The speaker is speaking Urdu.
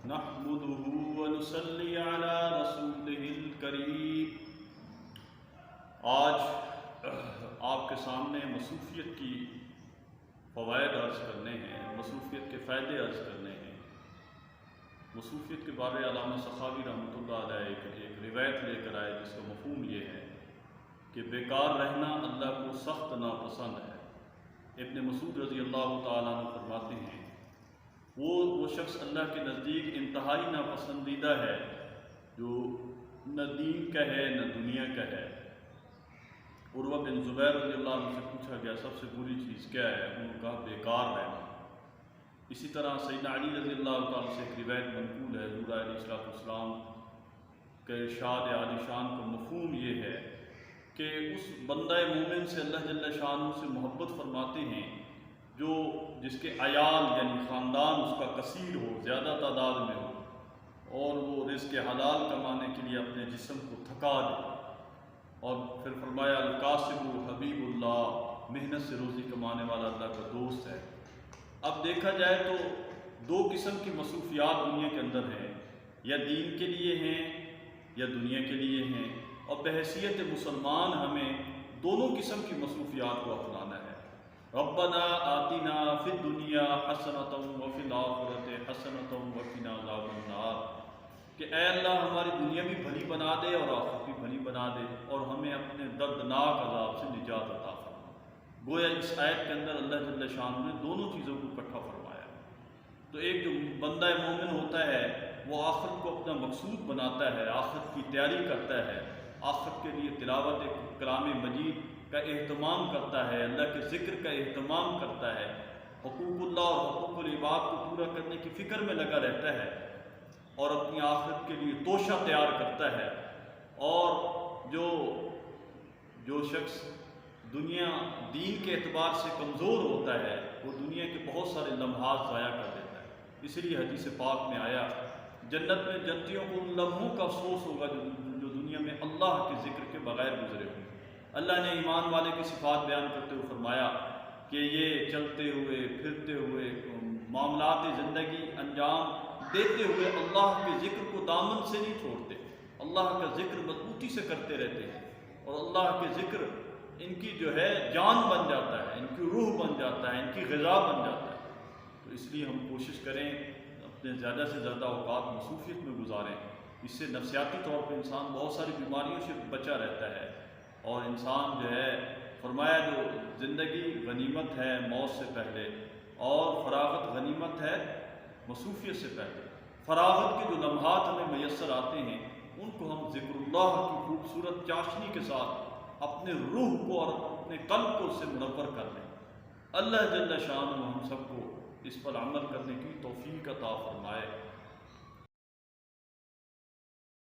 نحمده ونصلي على رسوله الكريم۔ آج آپ کے سامنے مصروفیت کی فوائد عرض کرنے ہیں، مصروفیت کے فائدے عرض کرنے ہیں۔ مصروفیت کے بارے علامہ سخاوی رحمۃ اللہ علیہ ایک روایت لے کر آئے جس کا مفہوم یہ ہے کہ بیکار رہنا اللہ کو سخت ناپسند ہے۔ ابن مسعود رضی اللہ تعالیٰ عنہ فرماتے ہیں وہ شخص اللہ کے نزدیک انتہائی ناپسندیدہ ہے جو نہ دین کا ہے نہ دنیا کا ہے۔ عروہ بن زبیر رضی اللہ عنہ سے پوچھا گیا سب سے بری چیز کیا ہے؟ انہوں نے کہا بیکار رہنا۔ اسی طرح سیدنا علی رضی اللہ تعالیٰ سے ایک روایت منقول ہے، حضور علیہ السلام کے ارشاد عالی شان کا مفہوم یہ ہے کہ اس بندہ مومن سے اللہ جل شانہ سے محبت فرماتے ہیں جو جس کے عیال یعنی خاندان اس کا کثیر ہو، زیادہ تعداد میں ہو، اور وہ رزق حلال کمانے کے لیے اپنے جسم کو تھکا دے۔ اور پھر فرمایا القاسب حبیب اللہ، محنت سے روزی کمانے والا اللہ کا دوست ہے۔ اب دیکھا جائے تو دو قسم کی مصروفیات دنیا کے اندر ہیں، یا دین کے لیے ہیں یا دنیا کے لیے ہیں، اور بحیثیت مسلمان ہمیں دونوں قسم کی مصروفیات کو اپنانا ہے۔ ربنا آتنا فی الدنیا حسنۃ وفی الآخرۃ حسنۃ وقنا عذاب النار، کہ اے اللہ ہماری دنیا بھی بھلی بنا دے اور آخرت بھی بھلی بنا دے اور ہمیں اپنے دردناک عذاب سے نجات عطا فرما۔ گویا اس آیت کے اندر اللہ جل شانہ نے دونوں چیزوں کو اکٹھا فرمایا۔ تو ایک جو بندہ مومن ہوتا ہے وہ آخرت کو اپنا مقصود بناتا ہے، آخرت کی تیاری کرتا ہے، آخرت کے لیے تلاوت کلام مجید کا اہتمام کرتا ہے، اللہ کے ذکر کا اہتمام کرتا ہے، حقوق اللہ اور حقوق العباد کو پورا کرنے کی فکر میں لگا رہتا ہے اور اپنی آخرت کے لیے توشہ تیار کرتا ہے۔ اور جو شخص دنیا دین کے اعتبار سے کمزور ہوتا ہے وہ دنیا کے بہت سارے لمحات ضائع کر دیتا ہے۔ اسی لیے حدیث پاک میں آیا جنت میں جنتیوں کو ان لمحوں کا افسوس ہوگا جو دنیا میں اللہ کے ذکر کے بغیر گزرے ہوئے۔ اللہ نے ایمان والے کی صفات بیان کرتے ہوئے فرمایا کہ یہ چلتے ہوئے پھرتے ہوئے معاملات زندگی انجام دیتے ہوئے اللہ کے ذکر کو دامن سے نہیں چھوڑتے، اللہ کا ذکر مضبوطی سے کرتے رہتے ہیں، اور اللہ کے ذکر ان کی جو ہے جان بن جاتا ہے، ان کی روح بن جاتا ہے، ان کی غذا بن جاتا ہے۔ تو اس لیے ہم کوشش کریں اپنے زیادہ سے زیادہ اوقات مصروفیت میں گزاریں، اس سے نفسیاتی طور پہ انسان بہت ساری بیماریوں سے بچا رہتا ہے، اور انسان جو ہے فرمایا جو زندگی غنیمت ہے موت سے پہلے، اور فراغت غنیمت ہے مصروفیت سے پہلے۔ فراغت کے جو لمحات ہمیں میسر آتے ہیں ان کو ہم ذکر اللہ کی خوبصورت چاشنی کے ساتھ اپنے روح کو اور اپنے قلب کو اس سے منور کر لیں۔ اللہ جل شانہ ہم سب کو اس پر عمل کرنے کی توفیق عطا فرمائے۔